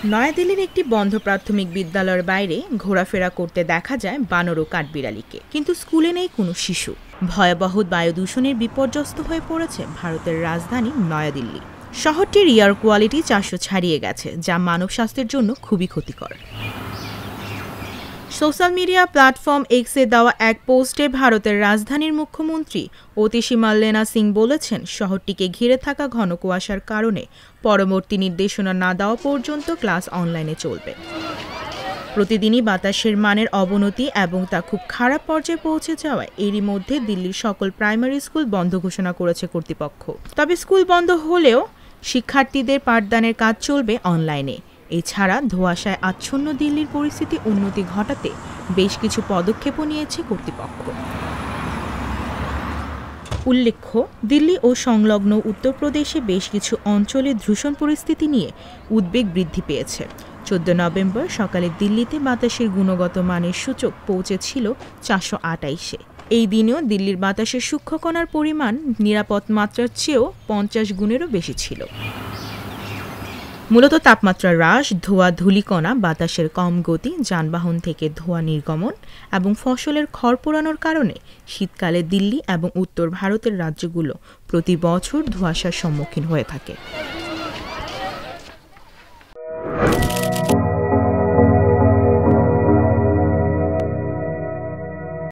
নয়াদিল্লির একটি বন্ধ প্রাথমিক বিদ্যালয়ের বাইরে ঘোরাফেরা করতে দেখা যায় বানর ও কাঠবিড়ালিকে, কিন্তু স্কুলে নেই কোনো শিশু। ভয়াবহ বায়ু দূষণের বিপর্যস্ত হয়ে পড়েছে ভারতের রাজধানী নয়াদিল্লি। শহরটির এয়ার কোয়ালিটি 400 ছাড়িয়ে গেছে, যা মানব স্বাস্থ্যের জন্য খুবই ক্ষতিকর। সোশ্যাল মিডিয়া প্ল্যাটফর্ম এক্সে দেওয়া এক পোস্টে ভারতের রাজধানীর মুখ্যমন্ত্রী অতিশী মাল্লেনা সিং বলেছেন, শহরটিকে ঘিরে থাকা ঘন কুয়াশার কারণে পরবর্তী নির্দেশনা না দেওয়া পর্যন্ত ক্লাস অনলাইনে চলবে। প্রতিদিনই বাতাসের মানের অবনতি এবং তা খুব খারাপ পর্যায়ে পৌঁছে যাওয়ায় এরই মধ্যে দিল্লির সকল প্রাইমারি স্কুল বন্ধ ঘোষণা করেছে কর্তৃপক্ষ। তবে স্কুল বন্ধ হলেও শিক্ষার্থীদের পাঠদানের কাজ চলবে অনলাইনে। এছাড়া ধোঁয়াশায় আচ্ছন্ন দিল্লির পরিস্থিতি উন্নতি ঘটাতে বেশ কিছু পদক্ষেপও নিয়েছে কর্তৃপক্ষ। উল্লেখ্য, দিল্লি ও সংলগ্ন উত্তরপ্রদেশে বেশ কিছু অঞ্চলে দূষণ পরিস্থিতি নিয়ে উদ্বেগ বৃদ্ধি পেয়েছে। 14 নভেম্বর সকালে দিল্লিতে বাতাসের গুণগত মানের সূচক পৌঁছেছিল 428-এ। এই দিনেও দিল্লির বাতাসের সূক্ষ্মকণার পরিমাণ নিরাপদ মাত্রার চেয়েও 50 গুণেরও বেশি ছিল। মূলত তাপমাত্রা হ্রাস, ধোঁয়া ধূলিকণা, বাতাসের কম গতি, যানবাহন থেকে ধোঁয়া নির্গমন এবং ফসলের খড় পোড়ানোর কারণে শীতকালে দিল্লি এবং উত্তর ভারতের রাজ্যগুলো প্রতি বছর ধোঁয়াশার সম্মুখীন হয়ে থাকে।